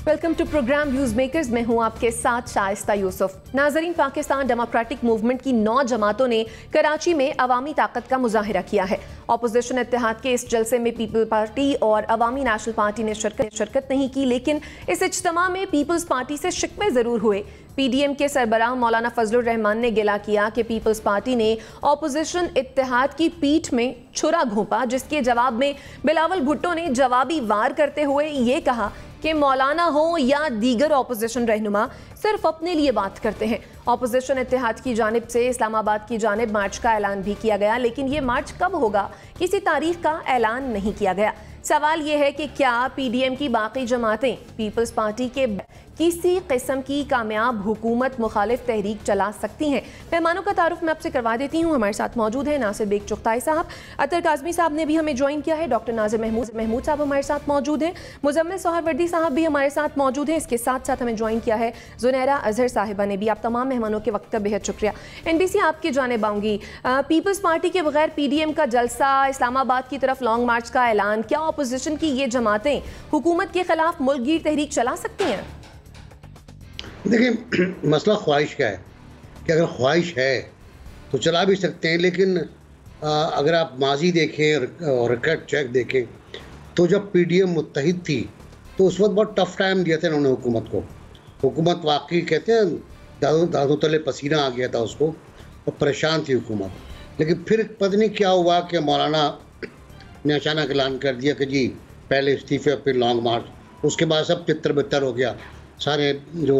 Welcome to program views makers. मैं हूं आपके साथ शाइस्ता यूसुफ। नाजरीन, पाकिस्तान डेमोक्रेटिक मूवमेंट की 9 जमातों ने कराची में अवामी ताकत का मुजाहिरा किया है। अपोजिशन इत्तेहाद के इस जलसे में पीपल पार्टी और अवामी नेशनल पार्टी ने शिरकत नहीं की, लेकिन इस इज्तिमा में पीपल्स पार्टी से शिकवे जरूर हुए। पीडीएम के सरबराह मौलाना फजलुर रहमान ने गिला किया कि पीपल्स पार्टी ने अपोजिशन इत्तेहाद की पीठ में छुरा घोंपा, जिसके जवाब में बिलावल भुट्टो ने जवाबी वार करते हुए ये कहा कि मौलाना हो या दीगर अपोजिशन रहनुमा सिर्फ अपने लिए बात करते हैं। अपोजिशन इत्तेहाद की जानिब से इस्लामाबाद की जानिब मार्च का ऐलान भी किया गया, लेकिन ये मार्च कब होगा किसी तारीख का ऐलान नहीं किया गया। सवाल यह है कि क्या पीडीएम की बाकी जमातें पीपल्स पार्टी के किसी किस्म की कामयाब हुकूमत मुखालिफ तहरीक चला सकती हैं। मेहमानों का तारुफ मैं आपसे करवा देती हूँ। हमारे साथ मौजूद है नासिर बेग चुगताई साहब, अतर काज़मी साहब ने भी हमें ज्वाइन किया है, डॉक्टर नाजिर महमूद साहब हमारे साथ मौजूद हैं, मुजम्मिल सोहरवर्दी साहब भी हमारे साथ मौजूद हैं। इसके साथ साथ हमें ज्वाइन किया है जुनैरा अजहर साहिबा ने भी। आप तमाम मेहमानों के वक्त का बेहद शुक्रिया। एनबीसी आपकी जानिब आऊँगी। पीपल्स पार्टी के बगैर पीडीएम का जलसा, इस्लामाबाद की तरफ लॉन्ग मार्च का ऐलान, क्या अपोजिशन की ये जमातें हुकूमत के खिलाफ मुल्कगीर तहरीक चला सकती हैं? देखिए, मसला ख्वाहिश का है कि अगर ख्वाहिश है तो चला भी सकते हैं, लेकिन अगर आप माजी देखें और रिकॉर्ड चेक देखें तो जब पीडीएम मुत्तहिद थी तो उस वक्त बहुत टफ टाइम दिया था इन्होंने हुकूमत को। हुकूमत वाकई कहते हैं दादों तले पसीना आ गया था उसको और परेशान थी हुकूमत। लेकिन फिर पता नहीं क्या हुआ कि मौलाना ने अचानक ऐलान कर दिया कि जी पहले इस्तीफे फिर लॉन्ग मार्च। उसके बाद सब तितर बितर हो गया, सारे जो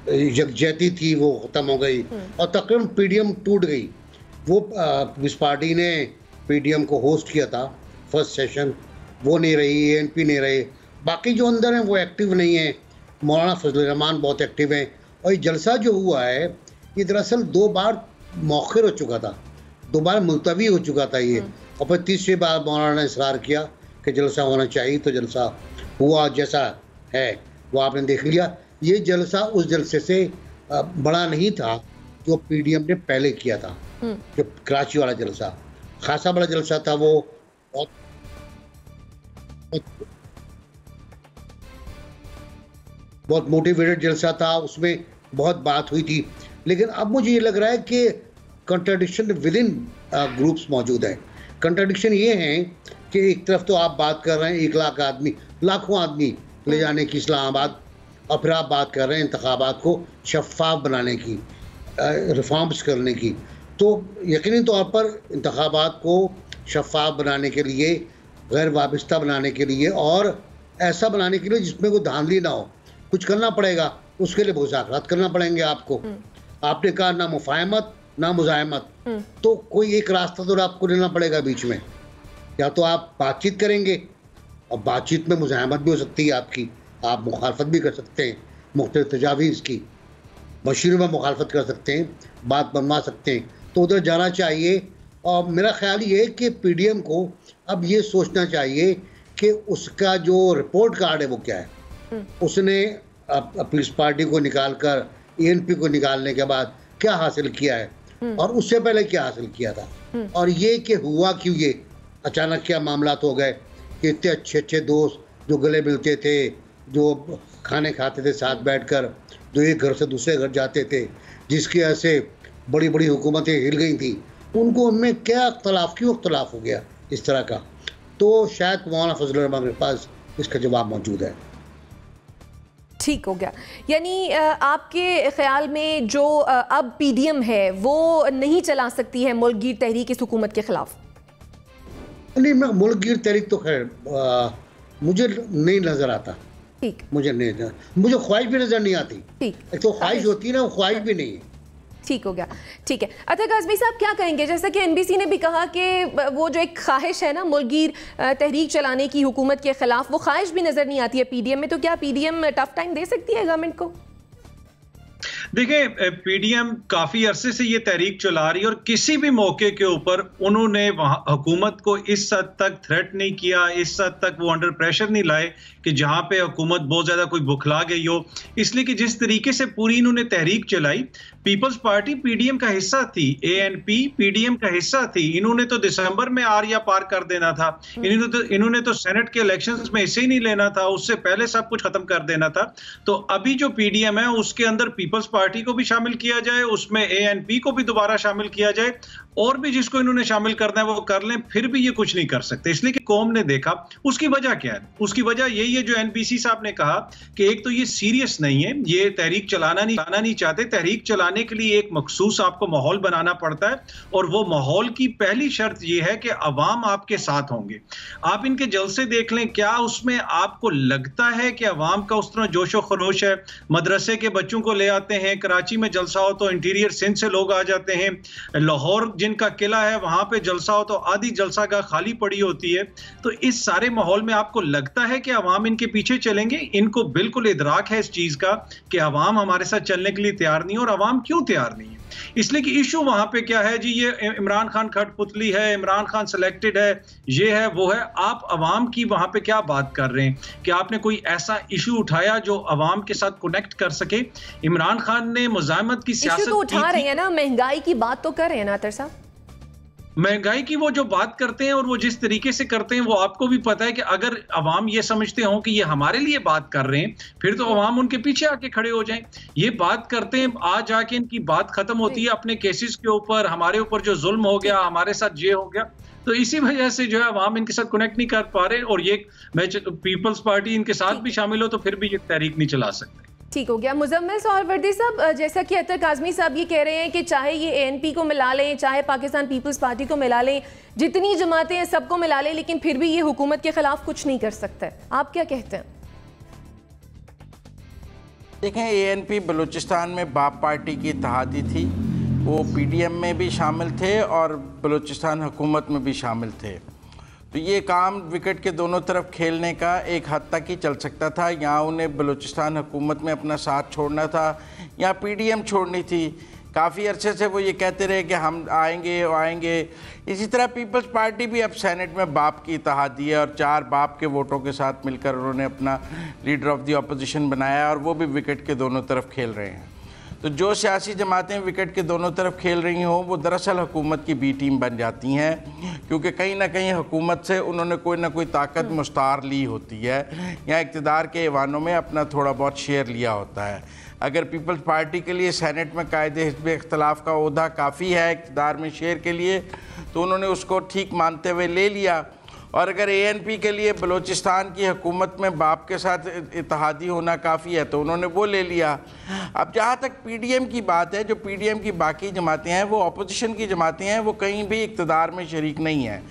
यकजहती थी वो ख़त्म हो गई और तकरीबन पीडीएम टूट गई। वो जिस पार्टी ने पीडीएम को होस्ट किया था फर्स्ट सेशन, वो नहीं रही, एएनपी नहीं रहे, बाकी जो अंदर हैं वो एक्टिव नहीं है। मौलाना फजलुर रहमान बहुत एक्टिव हैं। और ये जलसा जो हुआ है ये दरअसल 2 बार मौखिर हो चुका था, 2 बार मुलतवी हो चुका था ये, और फिर तीसरी बार मौलाना ने इसरार किया कि जलसा होना चाहिए, तो जलसा हुआ जैसा है वो आपने देख लिया। ये जलसा उस जलसे से बड़ा नहीं था जो पीडीएम ने पहले किया था। जो कराची वाला जलसा खासा बड़ा जलसा था, वो बहुत मोटिवेटेड जलसा था, उसमें बहुत बात हुई थी। लेकिन अब मुझे ये लग रहा है कि कंट्राडिक्शन विद इन ग्रुप्स मौजूद है। कंट्राडिक्शन ये है कि एक तरफ तो आप बात कर रहे हैं 1 लाख आदमी, लाखों आदमी ले जाने की इस्लामाबाद, और फिर आप बात कर रहे हैं इंतखाबात को शफ़ाफ बनाने की, रिफॉर्म्स करने की। तो यकीनी तौर पर इंतखाबात को शफ़ाफ बनाने के लिए, गैर वाबस्ता बनाने के लिए और ऐसा बनाने के लिए जिसमें कोई धांधली ना हो, कुछ करना पड़ेगा। उसके लिए मुज़ाकरात करना पड़ेंगे आपको। आपने कहा ना मुफाहमत ना मुज़ाहमत, तो कोई एक रास्ता तो आपको लेना पड़ेगा बीच में। या तो आप बातचीत करेंगे, और बातचीत में मुज़ाहमत भी हो सकती है आपकी, आप मुखालफत भी कर सकते हैं, मुख्तलिफ तजावीज़ की मशीरों में मुखालफत कर सकते हैं, बात बनवा सकते हैं, तो उधर जाना चाहिए। और मेरा ख्याल ये है कि पीडीएम को अब ये सोचना चाहिए कि उसका जो रिपोर्ट कार्ड है वो क्या है। उसने पीपल्स पार्टी को निकाल कर एएनपी को निकालने के बाद क्या हासिल किया है और उससे पहले क्या हासिल किया था, और ये कि हुआ क्यों, ये अचानक क्या मामला हो गए कि इतने अच्छे दोस्त जो गले मिलते थे, जो खाने खाते थे साथ बैठकर, जो एक घर से दूसरे घर जाते थे, जिसकी वजह से बड़ी बड़ी हुकूमतें हिल गई थी, उनको उनमें क्या अख्तलाफ, क्यों अख्तलाफ हो गया इस तरह का। तो शायद मौलाना फजलुर रहमान के पास इसका जवाब मौजूद है। ठीक हो गया। यानी आपके ख्याल में जो अब पीडीएम है वो नहीं चला सकती है मुल्कगीर तहरीक इस हुकूमत के खिलाफ? नहीं, मैं मुल्कगीर तहरीक तो खैर मुझे नहीं नजर आता। ठीक, मुझे ख्वाहिश भी नजर नहीं आती। ठीक, एक तो ख्वाहिश होती है ना, वो ख्वाहिश भी नहीं है। ठीक हो गया। ठीक है, अतर काज़मी साहब क्या कहेंगे? जैसा कि एनबीसी ने भी कहा कि वो जो एक ख्वाहिश है ना मुल्कगीर तहरीक चलाने की हुकूमत के खिलाफ, वो ख्वाहिश भी नजर नहीं आती है पीडीएम में। तो क्या पीडीएम टफ टाइम दे सकती है गवर्नमेंट को? देखिए, पीडीएम काफी अरसे से ये तहरीक चला रही है और किसी भी मौके के ऊपर उन्होंने वहां हुकूमत को इस हद तक थ्रेट नहीं किया, इस हद तक वो अंडर प्रेशर नहीं लाए कि जहां पे हुकूमत बहुत ज्यादा कोई बुखला गई हो। इसलिए कि जिस तरीके से पूरी इन्होंने तहरीक चलाई, पीपल्स पार्टी पीडीएम का हिस्सा थी, एएनपी पीडीएम का हिस्सा थी। इन्होंने तो दिसंबर में आर या पार कर देना था, इन्होंने तो सेनेट के इलेक्शंस में हिस्से ही नहीं लेना था, उससे पहले सब कुछ खत्म कर देना था। तो अभी जो पीडीएम है उसके अंदर पीपल्स पार्टी को भी शामिल किया जाए, उसमें एएनपी को भी दोबारा शामिल किया जाए, और भी जिसको इन्होंने शामिल करना है वो कर लें, फिर भी ये कुछ नहीं कर सकते। इसलिए कि कौम ने देखा उसकी वजह क्या है, उसकी वजह यही है जो एनपीसी साहब ने कहा कि एक तो ये सीरियस नहीं है, ये तहरीक चलाना नहीं चाहते। तहरीक चलाने के लिए एक मखसूस आपको माहौल बनाना पड़ता है, और वो माहौल की पहली शर्त ये है कि अवाम आपके साथ होंगे। आप इनके जलसे देख लें, क्या उसमें आपको लगता है कि अवाम का उस तरह जोशो खरोश है? मदरसे के बच्चों को ले आते हैं, कराची में जलसा हो तो इंटीरियर सिंध से लोग आ जाते हैं, लाहौर जिनका किला है वहां पे जलसा हो तो आधी जलसागाह खाली पड़ी होती है। तो इस सारे माहौल में आपको लगता है कि अवाम इनके पीछे चलेंगे? इनको बिल्कुल इदराक है इस चीज का कि अवाम हमारे साथ चलने के लिए तैयार नहीं, और अवाम क्यों तैयार नहीं है? इसलिए कि इशू वहां पे क्या है जी, ये इमरान खान खटपुतली है, इमरान खान सिलेक्टेड है, ये है वो है। आप अवाम की वहां पे क्या बात कर रहे हैं कि आपने कोई ऐसा इशू उठाया जो अवाम के साथ कनेक्ट कर सके? इमरान खान ने मुजाहिमत की सियासत इशू तो उठा रहे हैं ना, महंगाई की बात तो कर रहे हैं ना अतर साहब। महंगाई की वो जो बात करते हैं और वो जिस तरीके से करते हैं, वो आपको भी पता है कि अगर अवाम ये समझते हो कि ये हमारे लिए बात कर रहे हैं, फिर तो अवाम उनके पीछे आके खड़े हो जाएं। ये बात करते हैं, आज आके इनकी बात खत्म होती है अपने केसेस के ऊपर, हमारे ऊपर जो जुल्म हो गया, हमारे साथ ये हो गया। तो इसी वजह से जो है अवाम इनके साथ कनेक्ट नहीं कर पा रहे, और ये पीपल्स पार्टी इनके साथ भी शामिल हो तो फिर भी ये तहरीक नहीं चला सकते। ठीक हो गया। मुजम्मिल सौहरवर्दी साहब, जैसा कि अतर काज़मी साहब ये कह रहे हैं कि चाहे ये एएनपी को मिला लें, चाहे पाकिस्तान पीपल्स पार्टी को मिला लें, जितनी जमातें हैं सबको मिला लें, लेकिन फिर भी ये हुकूमत के खिलाफ कुछ नहीं कर सकता। आप क्या कहते हैं? देखें, एएनपी बलूचिस्तान में बाप पार्टी की इत्तेहादी थी, वो पीडीएम में भी शामिल थे और बलूचिस्तान हुकूमत में भी शामिल थे। तो ये काम विकेट के दोनों तरफ खेलने का एक हद तक ही चल सकता था। यहाँ उन्हें बलूचिस्तान हुकूमत में अपना साथ छोड़ना था या पीडीएम छोड़नी थी। काफ़ी अरसे से वो ये कहते रहे कि हम आएंगे। इसी तरह पीपल्स पार्टी भी अब सेनेट में बाप की इत्तेहादी है और 4 बाप के वोटों के साथ मिलकर उन्होंने अपना लीडर ऑफ द अपोजिशन बनाया, और वो भी विकेट के दोनों तरफ खेल रहे हैं। तो जो सियासी जमातें विकेट के दोनों तरफ खेल रही हों, वो दरअसल हुकूमत की बी टीम बन जाती हैं, क्योंकि कहीं ना कहीं हुकूमत से उन्होंने कोई ना कोई ताकत मुस्तार ली होती है या इक़्तिदार के ऐवानों में अपना थोड़ा बहुत शेयर लिया होता है। अगर पीपल्स पार्टी के लिए सेनेट में कायदे हिस्ब इख्तलाफ का ओहदा काफ़ी है इक़्तिदार में शेयर के लिए, तो उन्होंने उसको ठीक मानते हुए ले लिया। और अगर एएनपी के लिए बलूचिस्तान की हुकूमत में बाप के साथ इत्तेहादी होना काफ़ी है, तो उन्होंने वो ले लिया। अब जहाँ तक पीडीएम की बात है, जो पीडीएम की बाकी जमातें हैं वो अपोजिशन की जमातें हैं, वो कहीं भी इक़्तिदार में शरीक नहीं हैं।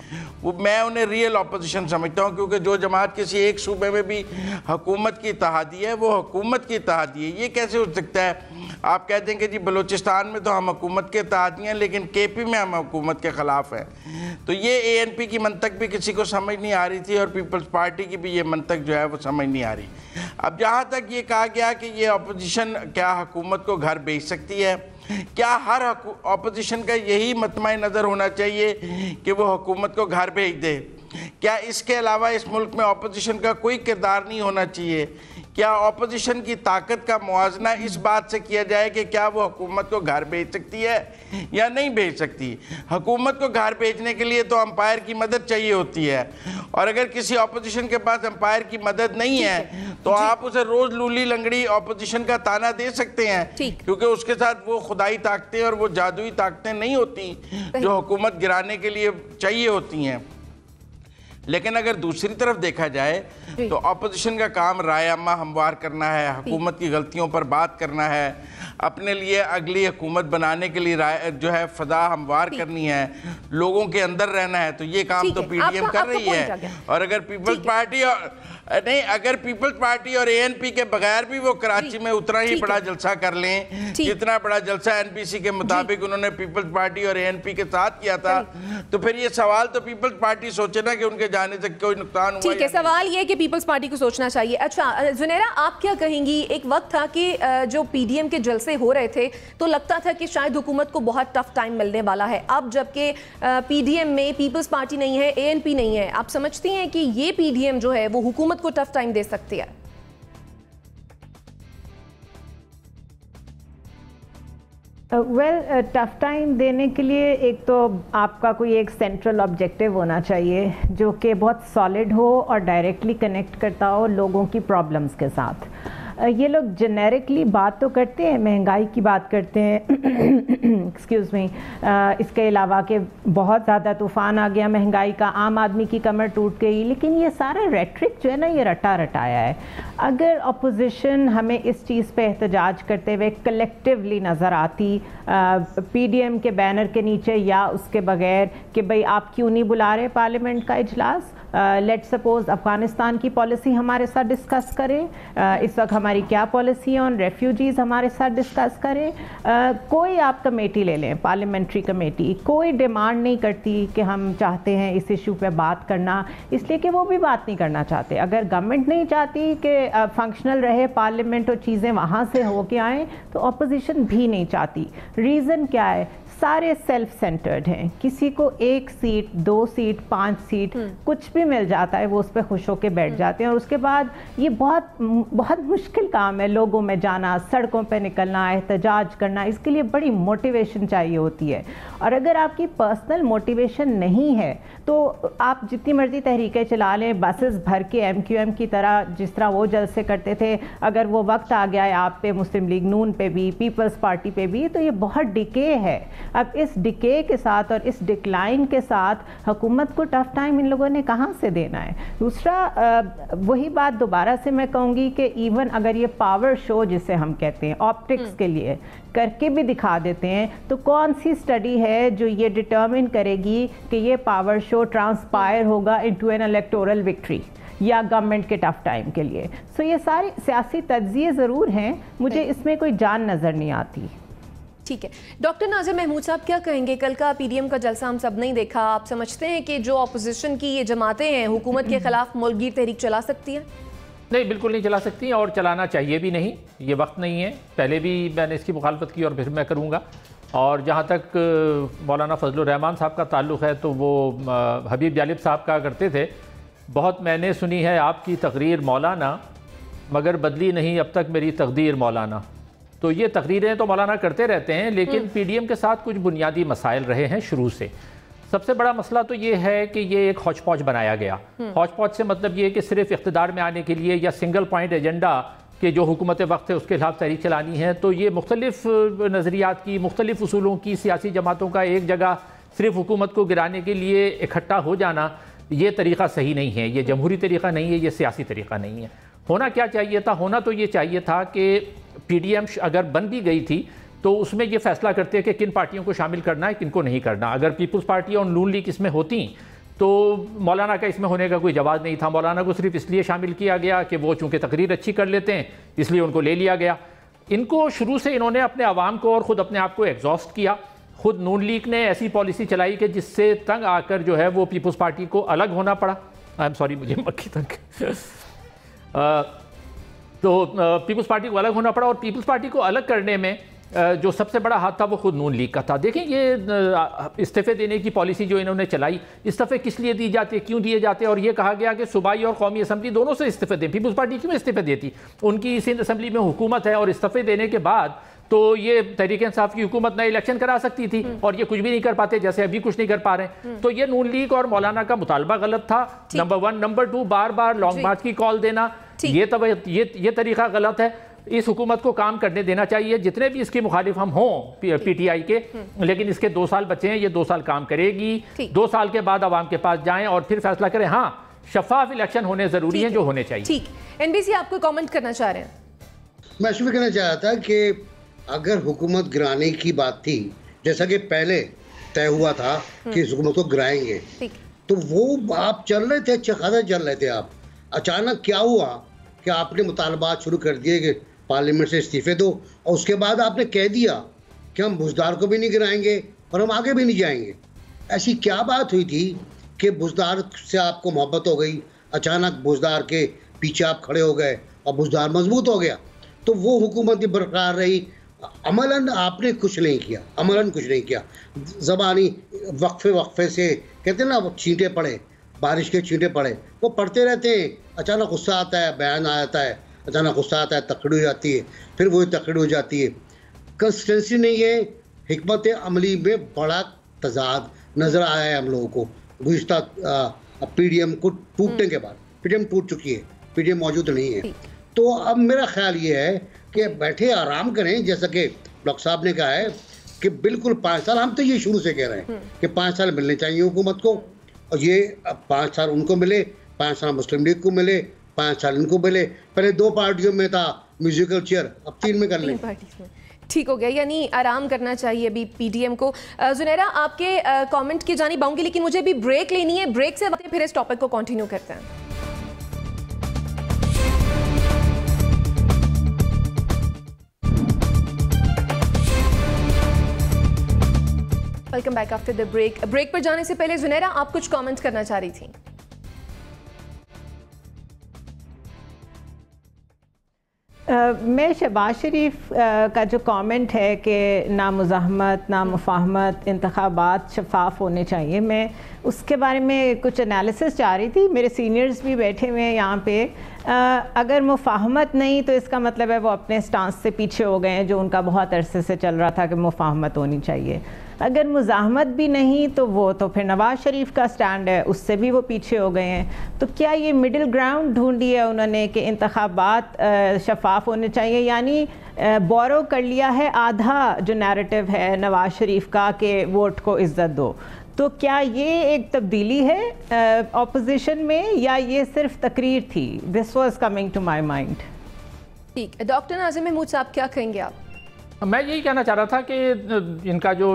वो मैं उन्हें रियल अपोजिशन समझता हूँ, क्योंकि जो जमात किसी एक सूबे में भी हुकूमत की इत्तेहादी है, वो हुकूमत की इत्तेहादी है। ये कैसे हो सकता है? आप कह देंगे जी बलूचिस्तान में तो हम हुकूमत के इत्तेहादी हैं, लेकिन केपी में हम हुकूमत के ख़िलाफ़ हैं। तो ये एएनपी की मंतक भी किसी को समझ नहीं आ रही थी, और पीपल्स पार्टी की भी ये मंतक जो है वो समझ नहीं आ रही। अब जहाँ तक ये कहा गया कि ये अपोजिशन क्या हुकूमत को घर भेज सकती है, क्या हर अपोजिशन का यही मतमा नज़र होना चाहिए कि वो हुकूमत को घर भेज दे? क्या इसके अलावा इस मुल्क में अपोजिशन का कोई किरदार नहीं होना चाहिए? क्या अपोजिशन की ताकत का मुआजना इस बात से किया जाए कि क्या वो हुकूमत को घर भेज सकती है या नहीं भेज सकती? हुकूमत को घर भेजने के लिए तो अंपायर की मदद चाहिए होती है, और अगर किसी अपोजिशन के पास अंपायर की मदद नहीं है तो आप उसे रोज लूली लंगड़ी अपोजिशन का ताना दे सकते हैं, क्योंकि उसके साथ वो खुदाई ताकतें और वो जादुई ताकतें नहीं होती जो हुकूमत गिराने के लिए चाहिए होती हैं। लेकिन अगर दूसरी तरफ देखा जाए तो अपोजिशन का काम राय अम्मा हमवार करना है, हुकूमत की गलतियों पर बात करना है, अपने लिए अगली हुकूमत बनाने के लिए राय जो है फजा हमवार करनी है, लोगों के अंदर रहना है। तो ये काम तो पीडीएम कर रही है। और अगर पीपल्स पार्टी अगर पीपल्स पार्टी और एएनपी के बगैर भी वो कराची में उतना ही बड़ा जलसा कर लें जितना बड़ा जलसा एनपीसी के मुताबिक उन्होंने पीपल्स पार्टी और एएनपी के साथ किया था, तो फिर ये सवाल तो पीपल्स पार्टी सोचे ना कि उनके जाने से कोई नुकसान हुआ। ठीक है, सवाल ये कि पीपल्स पार्टी को सोचना चाहिए। अच्छा जुनेरा, आप क्या कहेंगी? एक वक्त था कि जो पीडीएम के जलसे से हो रहे थे तो लगता था कि शायद हुकूमत को बहुत टफ टाइम मिलने वाला है। अब जबकि पीडीएम में पीपल्स पार्टी नहीं है, एएनपी नहीं है, आप समझती हैं कि ये पीडीएम जो है वो हुकूमत को टफ टाइम दे सकती है? टफ टाइम देने के लिए एक तो आपका कोई एक सेंट्रल ऑब्जेक्टिव होना चाहिए जो कि बहुत सॉलिड हो और डायरेक्टली कनेक्ट करता हो लोगों की प्रॉब्लम्स के साथ। ये लोग जेनेरिकली बात तो करते हैं, महंगाई की बात करते हैं एक्सक्यूज़ मी, इसके अलावा कि बहुत ज़्यादा तूफ़ान आ गया महंगाई का, आम आदमी की कमर टूट गई, लेकिन ये सारा रेट्रिक जो है ना ये रटा रटाया है। अगर अपोजिशन हमें इस चीज़ पे एहतजाज करते हुए कलेक्टिवली नज़र आती पीडीएम के बैनर के नीचे या उसके बगैर कि भाई आप क्यों नहीं बुला रहे पार्लियामेंट का इजलास, लेट सपोज अफ़गानिस्तान की पॉलिसी हमारे साथ डिस्कस करें, इस वक्त हमारी क्या पॉलिसी है ऑन रेफ्यूजीज़ हमारे साथ डिस्कस करें, कोई आप कमेटी ले लें, पार्लियामेंट्री कमेटी, कोई डिमांड नहीं करती कि हम चाहते हैं इस इशू पे बात करना, इसलिए कि वो भी बात नहीं करना चाहते। अगर गवर्नमेंट नहीं चाहती कि फंक्शनल रहे पार्लियामेंट और चीज़ें वहाँ से हो के आएँ तो अपोजिशन भी नहीं चाहती। रीज़न क्या है? सारे सेल्फ सेंटर्ड हैं, किसी को 1 सीट 2 सीट 5 सीट कुछ भी मिल जाता है वो उस पर खुश होकर बैठ जाते हैं। और उसके बाद ये बहुत बहुत मुश्किल काम है लोगों में जाना, सड़कों पे निकलना, एहतजाज करना, इसके लिए बड़ी मोटिवेशन चाहिए होती है। और अगर आपकी पर्सनल मोटिवेशन नहीं है तो आप जितनी मर्जी तहरीकें चला लें, बसेस भर के MQM की तरह जिस तरह वो जलसे करते थे, अगर वो वक्त आ गया है आप पे, मुस्लिम लीग नून पे भी, पीपल्स पार्टी पे भी, तो ये बहुत डिके है। अब इस डिके के साथ और इस डिक्लाइन के साथ हुकूमत को टफ टाइम इन लोगों ने कहाँ से देना है? दूसरा वही बात दोबारा से मैं कहूँगी कि इवन अगर ये पावर शो जिसे हम कहते हैं ऑप्टिक्स के लिए करके भी दिखा देते हैं तो कौन सी स्टडी है जो ये डिटर्मिन करेगी कि ये पावर शो ट्रांसपायर होगा इनटू एन इलेक्टोरल विक्ट्री या गवर्नमेंट के टफ टाइम के लिए? सो ये सारी सियासी तज्जिए ज़रूर हैं, मुझे इसमें कोई जान नज़र नहीं आती। ठीक है, डॉक्टर नाज़िर महमूद साहब क्या कहेंगे? कल का पीडीएम का जलसा हम सब नहीं देखा, आप समझते हैं कि जो अपोजिशन की ये जमातें हैं हुकूमत के खिलाफ मुल्कगीर तहरीक चला सकती हैं? नहीं, बिल्कुल नहीं चला सकती और चलाना चाहिए भी नहीं, ये वक्त नहीं है। पहले भी मैंने इसकी मुखालफत की और फिर मैं करूँगा। और जहाँ तक मौलाना फजलुर रहमान साहब का ताल्लुक़ है तो वो हबीब जालिब साहब कहा करते थे, बहुत मैंने सुनी है आपकी तकरीर मौलाना, मगर बदली नहीं अब तक मेरी तकदीर मौलाना। तो ये तकरीरें तो मौलाना करते रहते हैं, लेकिन पीडीएम के साथ कुछ बुनियादी मसाइल रहे हैं शुरू से। सबसे बड़ा मसला तो ये है कि ये एक हौच पौच बनाया गया। हौच पौच से मतलब ये कि सिर्फ इख्तिदार में आने के लिए या सिंगल पॉइंट एजेंडा के जो हुकूमत वक्त है उसके खिलाफ तहरीक चलानी है, तो ये मुख्तलिफ नज़रियात की, मुख्तलिफ उसूलों की सियासी जमातों का एक जगह सिर्फ हुकूमत को गिराने के लिए इकट्ठा हो जाना, ये तरीक़ा सही नहीं है, ये जमहूरी तरीक़ा नहीं है, ये सियासी तरीक़ा नहीं है। होना क्या चाहिए था? होना तो ये चाहिए था कि पीडीएम अगर बन भी गई थी तो उसमें ये फैसला करते कि किन पार्टियों को शामिल करना है, किन को नहीं करना। अगर पीपल्स पार्टी और नून लीग इसमें होती तो मौलाना का इसमें होने का कोई जवाब नहीं था। मौलाना को सिर्फ इसलिए शामिल किया गया कि वो चूँकि तकरीर अच्छी कर लेते हैं इसलिए उनको ले लिया गया। इनको शुरू से इन्होंने अपने आवाम को और ख़ुद अपने आप को एग्जॉस्ट किया। खुद नून लीग ने ऐसी पॉलिसी चलाई कि जिससे तंग आकर जो है वो पीपल्स पार्टी को अलग होना पड़ा। आई एम सॉरी, मुझे मक्खी तंग तो पीपल्स पार्टी को अलग होना पड़ा। और पीपल्स पार्टी को अलग करने में जो सबसे बड़ा हाथ था वो खुद नून लीग का था। देखें ये इस्तीफे देने की पॉलिसी जो इन्होंने चलाई, इस्तीफे किस लिए दी जाती है, क्यों दिए जाते हैं? और ये कहा गया कि सूबाई और कौमी असम्बली दोनों से इस्तीफे दें। पीपल्स पार्टी क्यों इस्तीफे देती? उनकी सिंध असम्बली में हुकूमत है और इस्तीफे देने के बाद तो ये तहरीक इंसाफ की हुकूमत नए इलेक्शन करा सकती थी और ये कुछ भी नहीं कर पाते, जैसे अभी कुछ नहीं कर पा रहे। तो ये नून लीग और मौलाना का मुतालबा गलत था, नंबर 1। नंबर 2, बार बार लॉन्ग मार्च की कॉल देना, ये तरीका गलत है। इस हुकूमत को काम करने देना चाहिए, जितने भी इसके मुखालिफ हम हों पीटीआई के, लेकिन इसके 2 साल बचे हैं, ये 2 साल काम करेगी। 2 साल के बाद आवाम के पास जाएं और फिर फैसला करें। हाँ, शफाफ इलेक्शन होने जरूरी है, जो होने चाहिए। ठीक। एनबीसी आपको कमेंट करना चाह रहे हैं? मैं इसमें कहना चाह रहा था कि अगर हुकूमत गिराने की बात थी, जैसा कि पहले तय हुआ था कि इस हुकूमत को गिराएंगे, तो वो आप चल रहे थे, अच्छा खासा चल रहे थे आप। अचानक क्या हुआ कि आपने मुतालबात शुरू कर दिए कि पार्लियामेंट से इस्तीफे दो, और उसके बाद आपने कह दिया कि हम बुज़दार को भी नहीं गिराएंगे और हम आगे भी नहीं जाएंगे। ऐसी क्या बात हुई थी कि बुज़दार से आपको मोहब्बत हो गई, अचानक बुज़दार के पीछे आप खड़े हो गए और बुज़दार मजबूत हो गया? तो वो हुकूमत भी बरकरार रही, अमलन आपने कुछ नहीं किया, अमलन कुछ नहीं किया। ज़बानी वक्फे से कहते हैं ना, वो छींटे पड़े, बारिश के छींटे पड़े, वो पढ़ते रहते हैं, अचानक गुस्सा आता है, बयान आ जाता है, अचानक गुस्सा आता है, तकड़ी हो जाती है, फिर वही तकड़ी हो जाती है। कंसिस्टेंसी नहीं है, हिकमत अमली में बड़ा तजाद नज़र आया है हम लोगों को गुज़िश्ता पीडीएम को टूटने के बाद। पीडीएम टूट चुकी है, पीडीएम मौजूद नहीं है। तो अब मेरा ख्याल ये है कि बैठे आराम करें, जैसा कि डॉक्टर साहब ने कहा है कि बिल्कुल 5 साल, हम तो ये शुरू से कह रहे हैं कि 5 साल मिलने चाहिए हुकूमत को, और ये 5 साल उनको मिले, 5 साल मुस्लिम लीग को मिले, 5 साल इनको मिले। पहले 2 पार्टियों में था म्यूजिकल चेयर, अब 3 में कर लें। ठीक हो गया, यानी आराम करना चाहिए अभी पीडीएम को। जुनैरा, आपके कमेंट की जानिब आऊंगी, लेकिन मुझे भी ब्रेक लेनी है। ब्रेक से बाद फिर इस टॉपिक को कंटिन्यू करते हैं। Welcome back after the break. Break पर जाने से पहले जुनैरा, आप कुछ कमेंट करना चाह रही थी। मैं शहबाज शरीफ का जो कमेंट है कि ना मुज़ाहमत ना मुफाहमत, इंतखाबात शफाफ होने चाहिए, मैं उसके बारे में कुछ एनालिसिस चाह रही थी। मेरे सीनियर्स भी बैठे हुए हैं यहाँ पे। अगर मुफाहमत नहीं तो इसका मतलब है वो अपने स्टांस से पीछे हो गए हैं, जो उनका बहुत अरसे से चल रहा था कि मुफाहमत होनी चाहिए। अगर मुज़ाहमत भी नहीं तो वो तो फिर नवाज़ शरीफ का स्टैंड है, उससे भी वो पीछे हो गए हैं। तो क्या ये मिडिल ग्राउंड ढूंढी है उन्होंने कि इंतखाबात शफाफ होने चाहिए, यानी बोरो कर लिया है आधा जो नैरेटिव है नवाज़ शरीफ का कि वोट को इज्जत दो। तो क्या ये एक तब्दीली है ऑपोजिशन में, या ये सिर्फ तकरीर थी? This was coming to my mind. ठीक, डॉक्टर नाज़िम महमूद साहब क्या कहेंगे आप? मैं यही कहना चाह रहा था कि इनका जो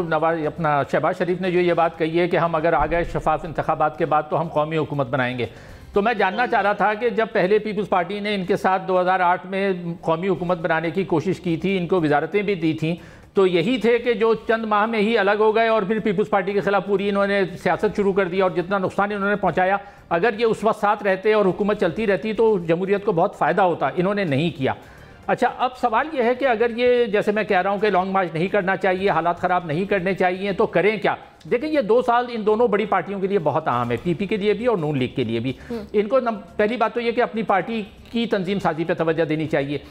अपना शहबाज शरीफ ने जो ये बात कही है कि हम अगर आ गए शफाफ इंतखाबात के बाद तो हम कौमी हुकूमत बनाएंगे, तो मैं जानना चाह रहा था कि जब पहले पीपल्स पार्टी ने इनके साथ 2008 में कौमी हुकूमत बनाने की कोशिश की थी, इनको वजारतें भी दी थी, तो यही थे कि जो चंद माह में ही अलग हो गए और फिर पीपल्स पार्टी के खिलाफ पूरी इन्होंने सियासत शुरू कर दी, और जितना नुकसान इन्होंने पहुंचाया, अगर ये उस वक्त साथ रहते और हुकूमत चलती रहती तो जमहूरियत को बहुत फ़ायदा होता। इन्होंने नहीं किया। अच्छा, अब सवाल ये है कि अगर ये, जैसे मैं कह रहा हूँ कि लॉन्ग मार्च नहीं करना चाहिए, हालात ख़राब नहीं करने चाहिए, तो करें क्या? देखिए, ये 2 साल इन दोनों बड़ी पार्टियों के लिए बहुत अहम है, पीपी के लिए भी और नून लीग के लिए भी। इनको पहली बात तो ये कि अपनी पार्टी की तंजीम साजी पर तवज्जो देनी चाहिए।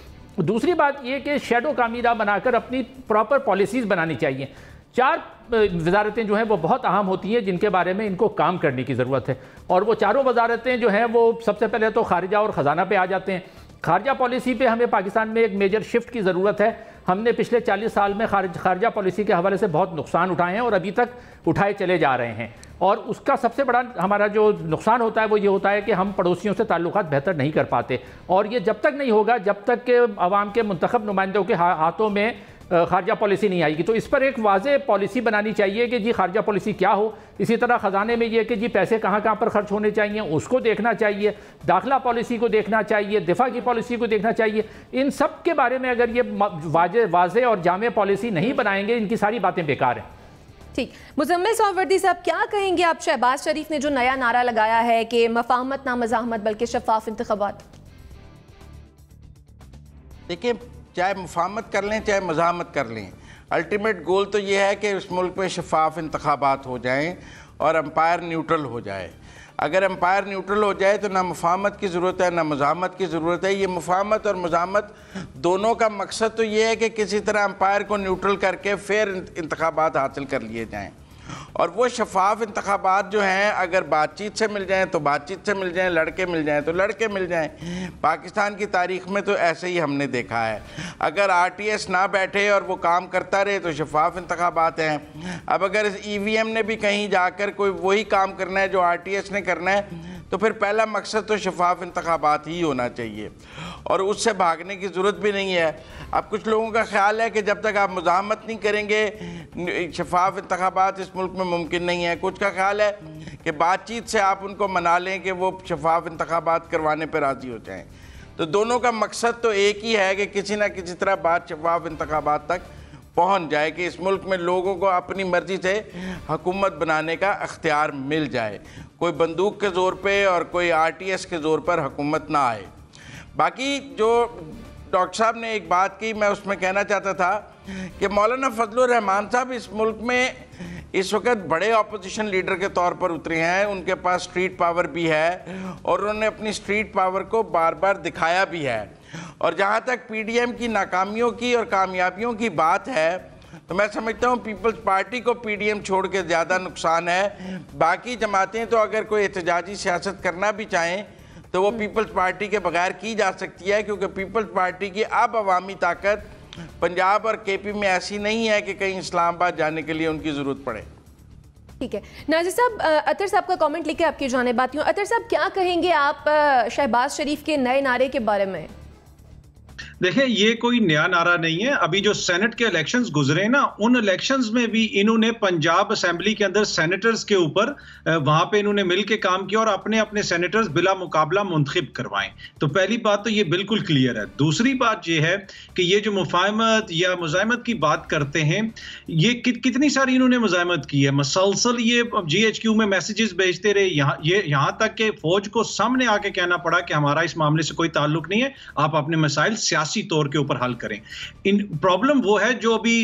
दूसरी बात ये कि शेडो कामीरा बनाकर अपनी प्रॉपर पॉलिसीज़ बनानी चाहिए। 4 वजारतें जो हैं वो बहुत अहम होती हैं, जिनके बारे में इनको काम करने की ज़रूरत है, और वो चारों वजारतें जो हैं वो सबसे पहले तो खारिजा और ख़जाना पे आ जाते हैं। खारजा पॉलिसी पे हमें पाकिस्तान में एक मेजर शिफ्ट की ज़रूरत है। हमने पिछले 40 साल में खारजा पॉलिसी के हवाले से बहुत नुकसान उठाए हैं और अभी तक उठाए चले जा रहे हैं, और उसका सबसे बड़ा हमारा जो नुकसान होता है वो ये होता है कि हम पड़ोसियों से ताल्लुकात बेहतर नहीं कर पाते, और ये जब तक नहीं होगा जब तक कि अवाम के मुंतखब नुमाइंदों के हाथों में खारजा पॉलिसी नहीं आएगी। तो इस पर एक वाज़ेह पॉलिसी बनानी चाहिए कि जी खारजा पॉलिसी क्या हो। इसी तरह ख़जाने में ये कि जी पैसे कहाँ कहाँ पर खर्च होने चाहिए उसको देखना चाहिए, दाखिला पॉलिसी को देखना चाहिए, दिफा की पॉलिसी को देखना चाहिए। इन सब के बारे में अगर ये वाज़ेह और जामे पॉलिसी नहीं बनाएंगे, इनकी सारी बातें बेकार हैं। ठीक, मुजम्मिल सोहरावर्दी साहब क्या कहेंगे आप? शहबाज शरीफ ने जो नया नारा लगाया है कि मफाहमत ना मज़ाहमत बल्कि शफाफ इंतखाबात। देखिए, चाहे मुफाहमत कर लें चाहे मज़ाहमत कर लें, अल्टीमेट गोल तो ये है कि इस मुल्क में शफाफ इंतखाबात हो जाएं और एम्पायर न्यूट्रल हो जाए। अगर एम्पायर न्यूट्रल हो जाए तो ना मुफाहमत की ज़रूरत है ना मज़ाहमत की ज़रूरत है। ये मुफाहमत और मज़ाहमत दोनों का मकसद तो ये है कि किसी तरह एम्पायर को न्यूट्रल करके फिर इंतखाबात हासिल कर लिए जाएँ, और वो शफाफ इंतखाबात जो हैं अगर बातचीत से मिल जाएं तो बातचीत से मिल जाएं, लड़के मिल जाएं तो लड़के मिल जाएं। पाकिस्तान की तारीख़ में तो ऐसे ही हमने देखा है। अगर आरटीएस ना बैठे और वो काम करता रहे तो शफाफ इंतखाबात हैं। अब अगर ईवीएम ने भी कहीं जाकर कोई वही काम करना है जो आरटीएस ने करना है, तो फिर पहला मकसद तो शफाफ इंतखाबात ही होना चाहिए, और उससे भागने की ज़रूरत भी नहीं है। अब कुछ लोगों का ख्याल है कि जब तक आप मुज़ाहमत नहीं करेंगे शफाफ इंतखाबात इस मुल्क में मुमकिन नहीं है। कुछ का ख्याल है कि बातचीत से आप उनको मना लें कि वो शफाफ इंतखाबात करवाने पर राज़ी हो जाएँ। तो दोनों का मकसद तो एक ही है कि किसी न किसी तरह बात शफाफ इंतखाबात तक पहुँच जाए, कि इस मुल्क में लोगों को अपनी मर्ज़ी से हुकूमत बनाने का अख्तियार मिल जाए, कोई बंदूक के ज़ोर पे और कोई आरटीएस के ज़ोर पर हुकूमत ना आए। बाकी जो डॉक्टर साहब ने एक बात की, मैं उसमें कहना चाहता था कि मौलाना फजलुर रहमान साहब इस मुल्क में इस वक्त बड़े ऑपोजिशन लीडर के तौर पर उतरे हैं, उनके पास स्ट्रीट पावर भी है और उन्होंने अपनी स्ट्रीट पावर को बार बार दिखाया भी है। और जहाँ तक पीडीएम की नाकामियों की और कामयाबियों की बात है तो मैं समझता हूँ पीपल्स पार्टी को पीडीएम छोड़ के ज़्यादा नुकसान है। बाकी जमातें तो अगर कोई एहतजाजी सियासत करना भी चाहें तो वो पीपल्स पार्टी के बगैर की जा सकती है, क्योंकि पीपल्स पार्टी की अब अवामी ताकत पंजाब और केपी में ऐसी नहीं है कि कहीं इस्लामाबाद जाने के लिए उनकी ज़रूरत पड़े। ठीक है नाजिर साहब, अतर साहब का कमेंट लेके आपकी जानिब आती हूँ। अतर साहब, क्या कहेंगे आप शहबाज शरीफ के नए नारे के बारे में? देखिए, ये कोई नया नारा नहीं है। अभी जो सेनेट के इलेक्शंस गुजरे ना, उन इलेक्शंस में भी इन्होंने पंजाब असेंबली के अंदर सेनेटर्स के ऊपर वहां पे इन्होंने मिलकर काम किया और अपने अपने सेनेटर्स बिला मुकाबला मुंतखब करवाएं। तो पहली बात तो ये बिल्कुल क्लियर है। दूसरी बात ये है कि ये जो मुफाहमत या मुजाहिमत की बात करते हैं, ये कितनी सारी इन्होंने मुजाहिमत की है। मसलसल ये GHQ में मैसेजेस भेजते रहे, यहाँ तक कि फौज को सामने आके कहना पड़ा कि हमारा इस मामले से कोई ताल्लुक नहीं है, आप अपने मसाइल सियासी तौर के ऊपर हल करें। इन प्रॉब्लम वो है जो अभी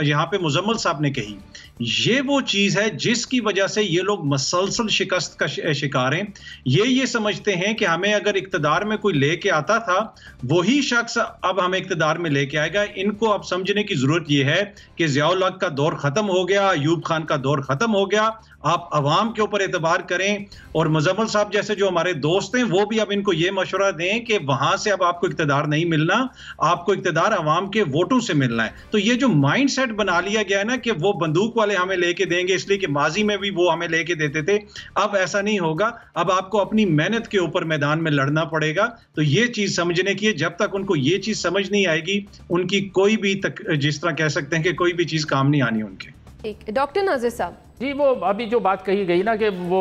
यहां पे मुजम्मल साहब ने कही, ये वो चीज है जिसकी वजह से ये लोग मसलसल शिकस्त का शिकार हैं। ये समझते हैं कि हमें अगर इक्तदार में कोई लेके आता था, वही शख्स अब हमें इक्तदार में लेके आएगा। इनको अब समझने की जरूरत यह है कि ज़ियाउल हक का दौर खत्म हो गया, अयूब खान का दौर खत्म हो गया। आप अवाम के ऊपर एतबार करें और मुजम्मल साहब जैसे जो हमारे दोस्त हैं वो भी अब इनको ये मशवरा दें कि वहां से अब आपको इक्तदार नहीं मिलना, आपको इक्तदार अवाम के वोटों से मिलना है। तो ये जो माइंड सेट बना लिया गया है ना कि वो बंदूक वाले हमें लेके देंगे, इसलिए कि माजी में भी वो हमें लेके देते थे, अब ऐसा नहीं होगा। अब आपको अपनी मेहनत के ऊपर मैदान में लड़ना पड़ेगा। तो ये चीज समझने की है, जब तक उनको ये चीज समझ नहीं आएगी, उनकी कोई भी जिस तरह कह सकते हैं कि कोई भी चीज काम नहीं आनी उनके। ठीक, डॉक्टर नाजिर साहब जी, वो अभी जो बात कही गई ना कि वो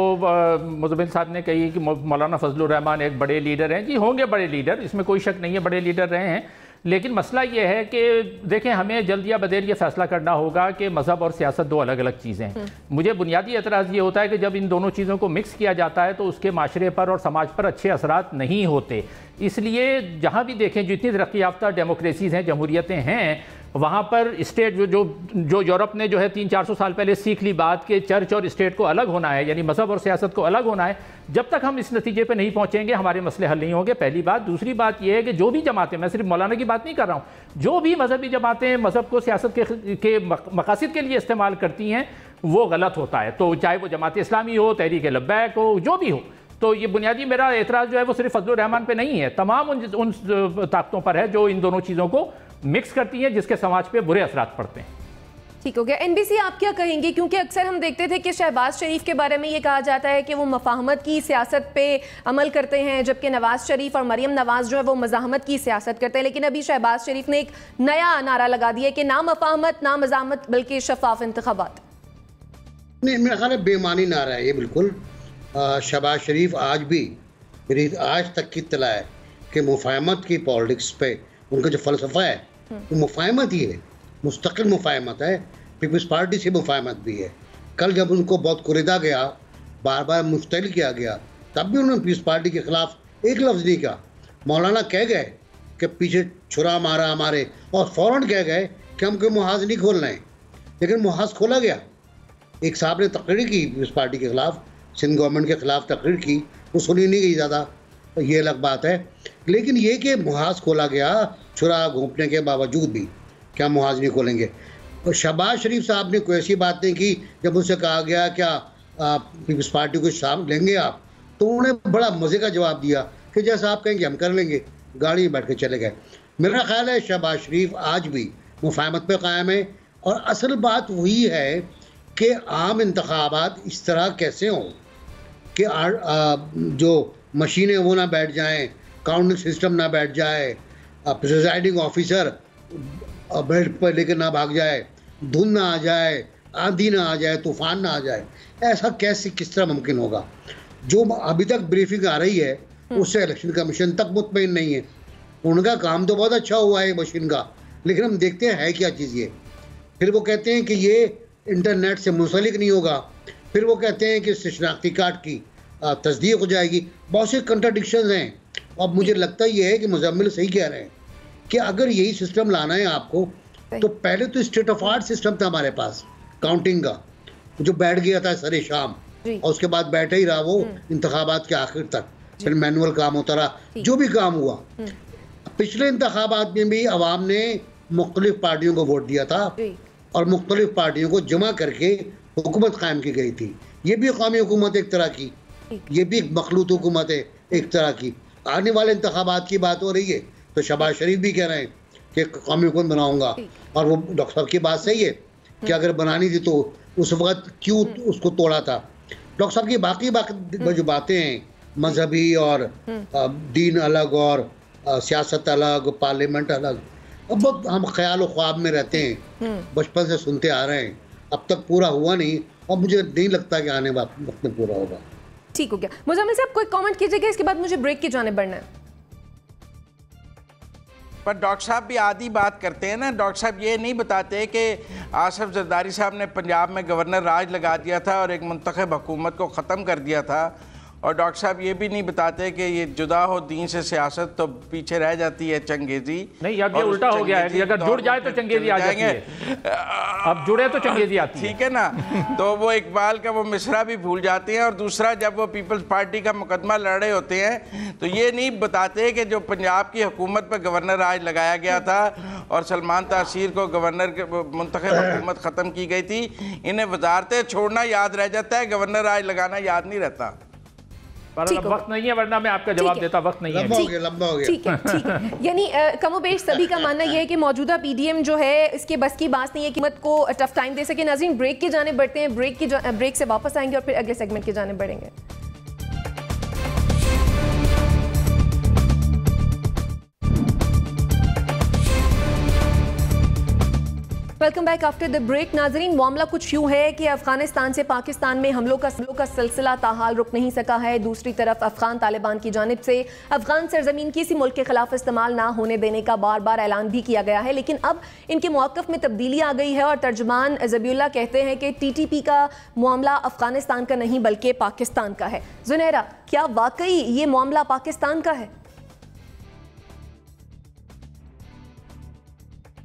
मुज़म्मिल साहब ने कही कि मौलाना फजलुर रहमान एक बड़े लीडर हैं। जी, होंगे बड़े लीडर, इसमें कोई शक नहीं है, बड़े लीडर रहे हैं। लेकिन मसला ये है कि देखें, हमें जल्द या बदेर ये फैसला करना होगा कि मज़हब और सियासत दो अलग अलग चीज़ें हैं। मुझे बुनियादी एतराज़ ये होता है कि जब इन दोनों चीज़ों को मिक्स किया जाता है तो उसके माशरे पर और समाज पर अच्छे असरात नहीं होते। इसलिए जहाँ भी देखें, जितनी तरक्की याफ्ता डेमोक्रेसीज़ हैं, जमहूरियतें हैं, वहाँ पर स्टेट जो यूरोप ने जो है 300-400 साल पहले सीख ली बात कि चर्च और स्टेट को अलग होना है, यानी मज़हब और सियासत को अलग होना है, जब तक हम इस नतीजे पे नहीं पहुँचेंगे हमारे मसले हल नहीं होंगे। पहली बात। दूसरी बात यह है कि जो भी जमातें, मैं सिर्फ मौलाना की बात नहीं कर रहा हूँ, जो भी मजहबी जमातें मज़हब को सियासत के मकासद के लिए इस्तेमाल करती हैं वो गलत होता है। तो चाहे वो जमात इस्लामी हो, तहरीक लब्बैक हो, जो भी हो। तो ये बुनियादी मेरा एतराज़ जो है वो सिर्फ फजलुर रहमान पे नहीं है, तमाम उन ताकतों पर है जो इन दोनों चीज़ों को मिक्स करती हैं, जिसके समाज पे बुरे असरात पड़ते हैं। ठीक हो गया। NBC, आप क्या कहेंगे? क्योंकि अक्सर हम देखते थे कि शहबाज शरीफ के बारे में ये कहा जाता है कि वो मुफाहमत की सियासत पे अमल करते हैं, जबकि नवाज शरीफ और मरियम नवाज जो है वो मज़ाहमत की सियासत करते हैं। लेकिन अभी शहबाज शरीफ ने एक नया नारा लगा दिया कि ना मुफाहमत ना मज़ाहमत बल्कि शफाफ इंतखाबात। नहीं, मेरा ख्याल है बेमानी नारा है ये बिल्कुल। शहबाज शरीफ आज भी, मेरी आज तक की इत्तला है कि मुफाहमत की पॉलिटिक्स पे उनका जो फलसफा है वो मुफाहमत ही है, मुस्तकिल मुफाहमत है। पीपल्स पार्टी से मुफाहमत भी है। कल जब उनको बहुत कुरेदा गया, बार बार मुस्तैल किया गया, तब भी उन्होंने पीपल्स पार्टी के खिलाफ एक लफ्ज़ नहीं कहा। मौलाना कह गए कि पीछे छुरा मारा हमारे, और फ़ौरन कह गए कि हम कोई मुहाज नहीं खोलना है, लेकिन मुहाज खोला गया। एक साहब ने तकरीर की पीपल्स पार्टी के खिलाफ, सिंध गवर्नमेंट के खिलाफ तकरीर की, वो सुनी नहीं गई ज़्यादा, तो ये अलग बात है। लेकिन ये कि मुहाज खोला गया छुरा घोंपने के बावजूद भी, क्या मुहाज नहीं खोलेंगे? और शहबाज शरीफ साहब ने कोई ऐसी बात नहीं की। जब उनसे कहा गया क्या पीपल्स पार्टी को शामिल लेंगे आप, तो उन्होंने बड़ा मज़े का जवाब दिया कि जैसा आप कहेंगे हम कर लेंगे, गाड़ी में बैठ के चले गए। मेरा ख्याल है शहबाज शरीफ आज भी मुफाहमत पे कायम है। और असल बात वही है कि आम इंतखाबात इस तरह कैसे हों कि जो मशीनें वो ना बैठ जाएं, काउंटिंग सिस्टम ना बैठ जाए, प्रिजाइडिंग ऑफिसर बेल्ट पर लेकर ना भाग जाए, धुंध ना आ जाए, आंधी ना आ जाए, तूफान ना आ जाए। ऐसा कैसे, किस तरह मुमकिन होगा? जो अभी तक ब्रीफिंग आ रही है उससे इलेक्शन कमीशन तक मुतमईन नहीं है। उनका काम तो बहुत अच्छा हुआ है मशीन का, लेकिन हम देखते हैं क्या चीज़ ये। फिर वो कहते हैं कि ये इंटरनेट से मुंसलिक नहीं होगा, फिर वो कहते हैं कि शनाख्ती कार्ड की तस्दीक हो जाएगी। बहुत से कंट्राडिक्शंस हैं। अब मुझे लगता ये है कि मुजम्मिल सही कह रहे हैं कि अगर यही सिस्टम लाना है आपको तो पहले तो स्टेट ऑफ आर्ट सिस्टम था हमारे पास काउंटिंग का, जो बैठ गया था सरे शाम, और उसके बाद बैठे ही रहा वो इंतखाबात के आखिर तक, फिर मैनुअल काम होता रहा, जो भी काम हुआ। पिछले इंतखाबात में भी अवाम ने मुख्तलिफ पार्टियों को वोट दिया था और मुख्तलिफ पार्टियों को जमा करके हुकूमत कायम की गई थी। ये भी कौमी हुकूमत एक तरह की, ये भी एक मखलूत हुकूमत है एक तरह की। आने वाले इंतखाबात की बात हो रही है तो शहबाज शरीफ भी कह रहे हैं कि कौमी हुकूमत बनाऊंगा, और वो डॉक्टर साहब की बात सही है कि अगर बनानी थी तो उस वक्त क्यों उसको तोड़ा था। डॉक्टर साहब की बाकी जो बातें हैं, मजहबी और दीन अलग और सियासत अलग, पार्लियामेंट अलग, अब हम ख्याल और ख्वाब में रहते हैं, बचपन से सुनते आ रहे हैं, अब तक पूरा हुआ नहीं और मुझे नहीं लगता कि आने वाले वक्त में पूरा होगा। ठीक हो गया। मुज़म्मिल साहब कोई कमेंट कीजिएगा, इसके बाद मुझे ब्रेक की जाने बढ़ना है। पर डॉक्टर साहब भी आधी बात करते हैं ना। डॉक्टर साहब ये नहीं बताते कि आसिफ जरदारी साहब ने पंजाब में गवर्नर राज लगा दिया था और एक मुंतखब हुकूमत को ख़त्म कर दिया था, और डॉक्टर साहब ये भी नहीं बताते कि ये जुदा हो दीन से सियासत तो पीछे रह जाती है चंगेजी। नहीं, अब ये उल्टा हो गया है कि अगर जुड़ जाए तो चंगेजी आ जाती है, अब जुड़े तो चंगेजी आती है। ठीक है ना। तो वो इकबाल का वो मिसरा भी भूल जाते हैं। और दूसरा, जब वो पीपल्स पार्टी का मुकदमा लड़ रहे होते हैं तो ये नहीं बताते कि जो पंजाब की हुकूमत पर गवर्नर राज लगाया गया था और सलमान तासीर को गवर्नर के मुंतखब हुकूमत ख़त्म की गई थी, इन्हें वजारतें छोड़ना याद रह जाता है, गवर्नर राज लगाना याद नहीं रहता। पर वक्त नहीं है, वरना मैं आपका जवाब देता, वक्त नहीं है। लंबा हो गया। ठीक है, ठीक है। यानी कमोबेश सभी का मानना यह है कि मौजूदा पीडीएम जो है इसके बस की बात नहीं है कि हुकूमत को टफ टाइम दे सके। नाज़रीन, ब्रेक की जाने बढ़ते हैं, ब्रेक से वापस आएंगे और फिर अगले सेगमेंट की जाने बढ़ेंगे। Welcome back after the break. नाजरीन, मामला कुछ यूं है कि अफगानिस्तान से पाकिस्तान में हमलों का सिलसिला ताहाल रुक नहीं सका है। दूसरी तरफ अफगान तालिबान की जानिब से अफगान सरजमीन किसी मुल्क के खिलाफ इस्तेमाल ना होने देने का बार बार ऐलान भी किया गया है, लेकिन अब इनके मौक़िफ़ में तब्दीली आ गई है और तर्जुमान ज़बीउल्लाह कहते हैं कि TTP का मामला अफगानिस्तान का नहीं बल्कि पाकिस्तान का है। जुनैरा, क्या वाकई ये मामला पाकिस्तान का है?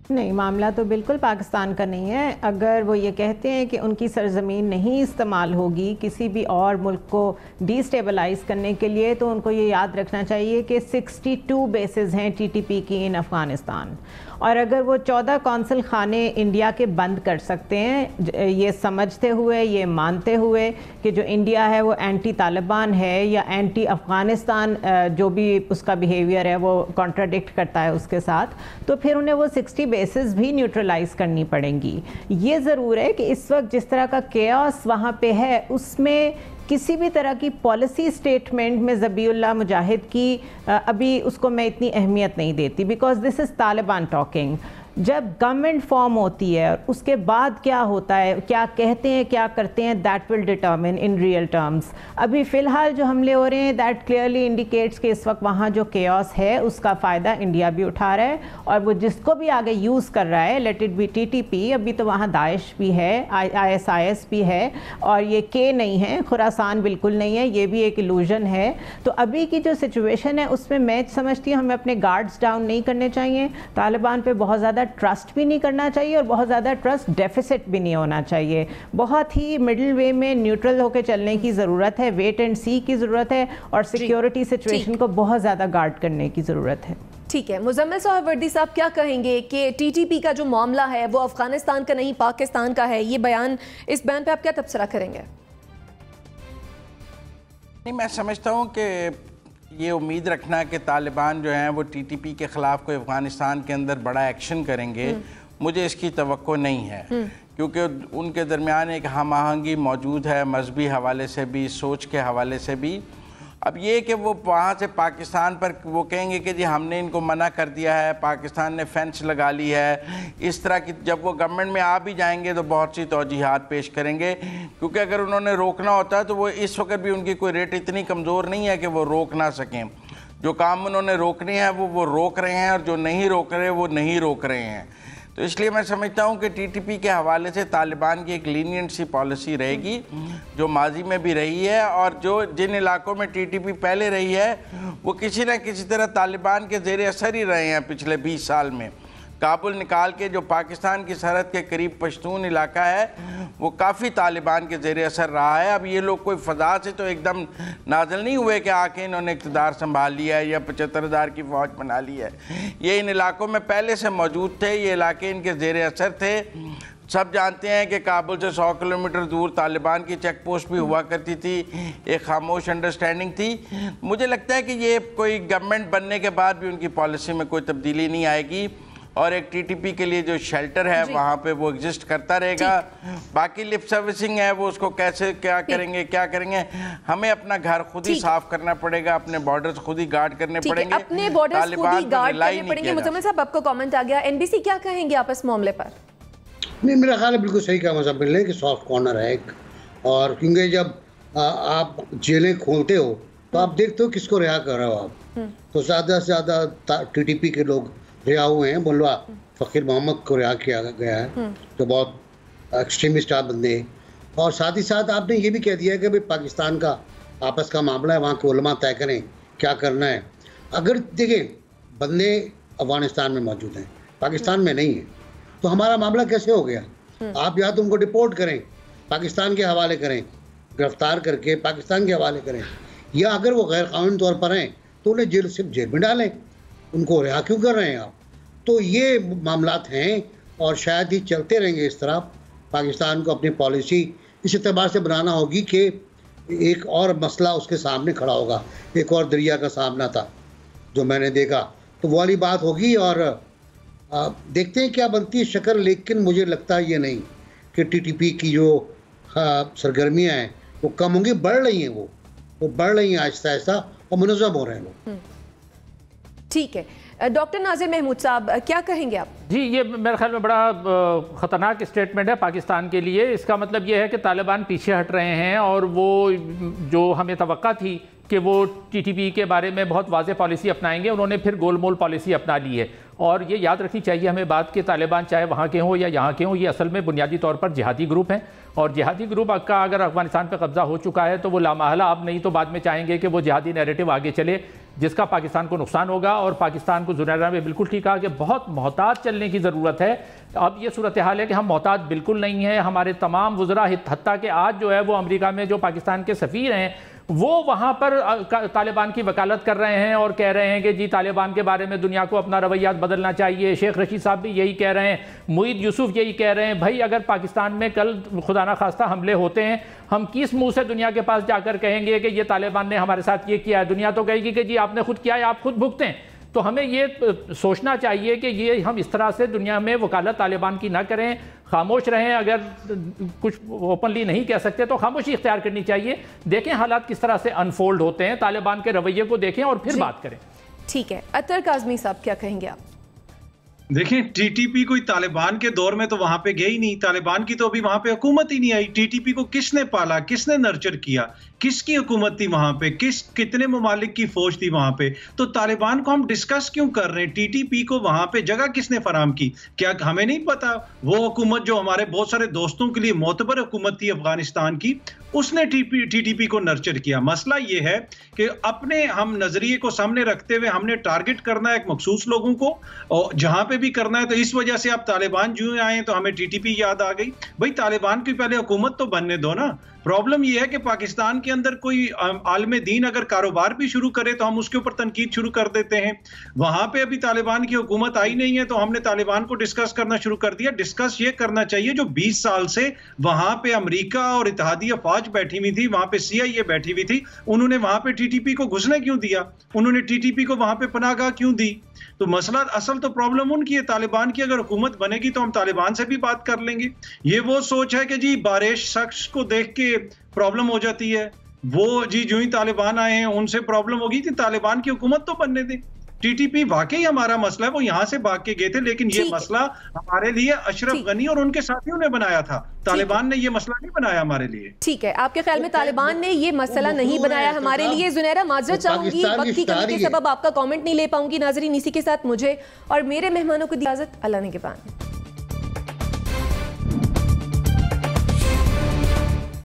नहीं, मामला तो बिल्कुल पाकिस्तान का नहीं है। अगर वो ये कहते हैं कि उनकी सरजमीन नहीं इस्तेमाल होगी किसी भी और मुल्क को डिस्टेबलाइज करने के लिए, तो उनको ये याद रखना चाहिए कि 62 बेसेस हैं TTP की इन अफ़गानिस्तान, और अगर वो 14 कौंसल खाने इंडिया के बंद कर सकते हैं, ये समझते हुए, ये मानते हुए कि जो इंडिया है वो एंटी तालिबान है या एंटी अफ़गानिस्तान जो भी उसका बिहेवियर है वो कॉन्ट्राडिक्ट करता है उसके साथ, तो फिर उन्हें वो 60 बेसिस भी न्यूट्रलाइज करनी पड़ेंगी। ये ज़रूर है कि इस वक्त जिस तरह का केओस वहाँ पे है, उसमें किसी भी तरह की पॉलिसी स्टेटमेंट में ज़बीउल्लाह मुजाहिद की अभी उसको मैं इतनी अहमियत नहीं देती, because this is Taliban talking. जब गवर्नमेंट फॉर्म होती है और उसके बाद क्या होता है, क्या कहते हैं, क्या करते हैं, that will determine in real terms. अभी फ़िलहाल जो हमले हो रहे हैं दैट क्लियरली इंडिकेट्स कि इस वक्त वहाँ जो केओस है उसका फ़ायदा इंडिया भी उठा रहा है, और वो जिसको भी आगे यूज़ कर रहा है, लेट इट बी TTP, अभी तो वहाँ दाइश भी है, ISIS भी है, और ये के नहीं है, खुरासान बिल्कुल नहीं है, ये भी एक इल्यूजन है। तो अभी की जो सिचुएशन है उसमें मैं समझती हूँ हमें अपने गार्ड्स डाउन नहीं करने चाहिए, तालिबान पे बहुत ज़्यादा ट्रस्ट भी नहीं करना चाहिए और बहुत ज़्यादा ट्रस्ट डेफिसिट भी नहीं होना चाहिए। बहुत ही मिडिल वे में न्यूट्रल होकर चलने की ज़रूरत है, वेट एंड सी की ज़रूरत है, और सिक्योरिटी सिचुएशन को बहुत ज़्यादा गार्ड करने की ज़रूरत है। ठीक है, मुज़म्मिल सोहरावर्दी साहब क्या कहेंगे कि TTP का जो मामला है वो अफगानिस्तान का नहीं पाकिस्तान का है? ये बयान, इस बयान पे आप क्या तबसरा करेंगे? नहीं, मैं समझता हूँ कि ये उम्मीद रखना कि तालिबान जो हैं वो TTP के ख़िलाफ़ कोई अफ़गानिस्तान के अंदर बड़ा एक्शन करेंगे, मुझे इसकी तवक्को नहीं है, क्योंकि उनके दरमियान एक हम आहंगी मौजूद है, मजहबी हवाले से भी, सोच के हवाले से भी। अब ये कि वो वहाँ से पाकिस्तान पर वो कहेंगे कि जी हमने इनको मना कर दिया है, पाकिस्तान ने फेंस लगा ली है, इस तरह की जब वो गवर्नमेंट में आ भी जाएंगे तो बहुत सी तौजीहात पेश करेंगे, क्योंकि अगर उन्होंने रोकना होता है तो वो इस वक्त भी उनकी कोई रेट इतनी कमज़ोर नहीं है कि वो रोक ना सकें। जो काम उन्होंने रोकने हैं वो रोक रहे हैं, और जो नहीं रोक रहे वो नहीं रोक रहे हैं। तो इसलिए मैं समझता हूँ कि TTP के हवाले से तालिबान की एक लीनियंट सी पॉलिसी रहेगी, जो माजी में भी रही है, और जो जिन इलाकों में TTP पहले रही है वो किसी न किसी तरह तालिबान के ज़ेर असर ही रहे हैं पिछले 20 साल में। काबुल निकाल के जो पाकिस्तान की सरहद के करीब पश्तून इलाका है वो काफ़ी तालिबान के ज़ेर असर रहा है। अब ये लोग कोई फ़ज़ा से तो एकदम नाज़िल नहीं हुए कि आके इन्होंने इक़्तिदार संभाल लिया है या 75,000 की फ़ौज बना ली है। ये इन इलाकों में पहले से मौजूद थे, ये इलाके इनके ज़ेर असर थे। सब जानते हैं कि काबुल से 100 किलोमीटर दूर तालिबान की चेक पोस्ट भी हुआ करती थी, एक खामोश अंडरस्टैंडिंग थी। मुझे लगता है कि ये कोई गवर्नमेंट बनने के बाद भी उनकी पॉलिसी में कोई तब्दीली नहीं आएगी और एक टीटीपी के लिए जो शेल्टर है वहाँ पे वो एग्जिस्ट करता रहेगा। बाकी लिप सर्विसिंग है वो उसको कैसे क्या करेंगे, हमें अपना घर खुद ही साफ करना पड़ेगा, अपने बॉर्डर्स खुद ही गार्ड करने पड़ेंगे, अपने बॉर्डर्स खुद ही गार्ड करने पड़ेंगे। मुजम्मिल साहब आपको कमेंट आ गया, एनबीसी क्या कहेंगे आप इस मामले पर? नहीं, मेरा ख्याल है बिल्कुल सही कहा मुजम्मिल ने कि सॉफ्ट कॉर्नर है एक, और क्योंकि जब आप जेलें खोलते हो तो आप देखते हो किसको रिहा कर रहे हो आप, तो ज़्यादा से ज़्यादा टीटीपी के लोग रिहा हुए हैं। मुल्ला फ़कीर मोहम्मद को रिहा किया गया है जो बहुत एक्सट्रीमिस्ट आप बंदे हैं, और साथ ही साथ आपने ये भी कह दिया है कि भाई पाकिस्तान का आपस का मामला है, वहाँ के उलमा तय करें क्या करना है। अगर देखें बंदे अफगानिस्तान में मौजूद हैं, पाकिस्तान में नहीं है, तो हमारा मामला कैसे हो गया? आप या तो उनको डिपोर्ट करें, पाकिस्तान के हवाले करें, गिरफ्तार करके पाकिस्तान के हवाले करें, या अगर वो गैर कानूनी तौर पर हैं तो उन्हें जेल में डालें, उनको रिहा क्यों कर रहे हैं आप? तो ये मामलात हैं और शायद ही चलते रहेंगे इस तरह। पाकिस्तान को अपनी पॉलिसी इस एतबार से बनाना होगी कि एक और मसला उसके सामने खड़ा होगा, एक और दरिया का सामना था जो मैंने देखा, तो वो वाली बात होगी और देखते हैं क्या बनती है शक्ल। लेकिन मुझे लगता है ये नहीं कि टीटीपी की जो सरगर्मियाँ हैं वो कम होंगी, बढ़ रही हैं, वो बढ़ रही हैं आहिस्ता आहिस्ता और मुनज़्ज़म हो रहे हैं लोग। ठीक है, डॉक्टर नाज़िर महमूद साहब क्या कहेंगे आप? जी, ये मेरे ख्याल में बड़ा ख़तरनाक स्टेटमेंट है पाकिस्तान के लिए। इसका मतलब ये है कि तालिबान पीछे हट रहे हैं और वो जो हमें तवक्का थी कि वो टीटीपी के बारे में बहुत वाज़ेह पॉलिसी अपनाएंगे, उन्होंने फिर गोलमोल पॉलिसी अपना ली है। और ये याद रखनी चाहिए हमें बात कि तालिबान चाहे वहाँ के हों या यहाँ के हों, ये असल में बुनियादी तौर पर जिहादी ग्रुप हैं, और जिहादी ग्रुप का अगर अफगानिस्तान पर कब्जा हो चुका है तो वो लामहला अब नहीं तो बाद में चाहेंगे कि वो जिहादी नैरेटिव आगे चले, जिसका पाकिस्तान को नुकसान होगा। और पाकिस्तान को जुनैरा में बिल्कुल ठीक कहा कि बहुत मोहतात चलने की ज़रूरत है। अब ये सूरत हाल है कि हम मोहतात बिल्कुल नहीं है। हमारे तमाम वज़रा, हत्ता कि आज जो है वो अमेरिका में जो पाकिस्तान के सफ़ीर हैं वो वहाँ पर तालिबान की वकालत कर रहे हैं और कह रहे हैं कि जी तालिबान के बारे में दुनिया को अपना रवैया बदलना चाहिए। शेख रशीद साहब भी यही कह रहे हैं, मुईद यूसुफ यही कह रहे हैं। भाई अगर पाकिस्तान में कल खुदा ना खास्ता हमले होते हैं, हम किस मुंह से दुनिया के पास जाकर कहेंगे कि ये तालिबान ने हमारे साथ ये किया है? दुनिया तो कहेगी कि जी आपने खुद किया है, आप खुद भुगतें। तो हमें ये सोचना चाहिए कि ये हम इस तरह से दुनिया में वकालत तालिबान की ना करें, खामोश रहें। अगर कुछ ओपनली नहीं कह सकते तो खामोशी इख्तियार करनी चाहिए। देखें हालात किस तरह से अनफोल्ड होते हैं, तालिबान के रवैये को देखें और फिर बात करें। ठीक है, अतर काज़मी साहब क्या कहेंगे आप? देखें, टीटीपी कोई तालिबान के दौर में तो वहां पे गई नहीं, तालिबान की तो अभी वहां पे हुकूमत ही नहीं आई। टीटीपी को किसने पाला, किसने नर्चर किया, किसकी हुकूमत थी वहां पे, कितने ममालिक की फौज थी वहां पे? तो तालिबान को हम डिस्कस क्यों कर रहे हैं? टीटीपी को वहां पे जगह किसने फराम की? क्या हमें नहीं पता? वो हुकूमत जो हमारे बहुत सारे दोस्तों के लिए मोतबर हुकूमत थी अफगानिस्तान की, उसने टीटीपी को नर्चर किया। मसला ये है कि अपने हम नजरिए को सामने रखते हुए हमने टारगेट करना है एक मखसूस लोगों को, और जहां पे भी करना है। तो इस वजह से आप तालिबान जो आए तो हमें टीटीपी याद आ गई। भाई तालिबान की पहले हुकूमत तो बनने दो ना। प्रॉब्लम यह है कि पाकिस्तान के अंदर कोई आलम दीन अगर कारोबार भी शुरू करे तो हम उसके ऊपर तनकीद शुरू कर देते हैं। वहां पे अभी तालिबान की हुकूमत आई नहीं है तो हमने तालिबान को डिस्कस करना शुरू कर दिया। डिस्कस ये करना चाहिए जो 20 साल से वहां पे अमेरिका और इत्तेहादी अफवाज बैठी हुई थी, वहां पे CIA बैठी हुई थी, उन्होंने वहां पे टीटीपी को घुसने क्यों दिया? उन्होंने टीटीपी को वहां पे पनाहगाह क्यों दी? तो मसला असल तो प्रॉब्लम उनकी है। तालिबान की अगर हुकूमत बनेगी तो हम तालिबान से भी बात कर लेंगे। ये वो सोच है कि जी बारिश शख्स को देख के प्रॉब्लम हो जाती है, वो जी जो ही तालिबान आए हैं उनसे प्रॉब्लम होगी थी। तालिबान की हुकूमत तो बनने दें। टीटीपी वाकई हमारा मसला है, वो यहां से भाग के गए थे, लेकिन ये मसला हमारे लिए अशरफ गनी और उनके साथियों ने बनाया था। तालिबान ने ये मसला नहीं बनाया हमारे लिए। ठीक है, आपके ख्याल में तालिबान ने ये मसला नहीं बनाया हमारे लिए। जुनैरा माजरत चाहूंगी, वक्त की कमी के सबब आपका कमेंट नहीं ले पाऊंगी। नाज़रीन, इसी के साथ मुझे और मेरे मेहमानों को इजाजत। अल्लाह ने के बाद।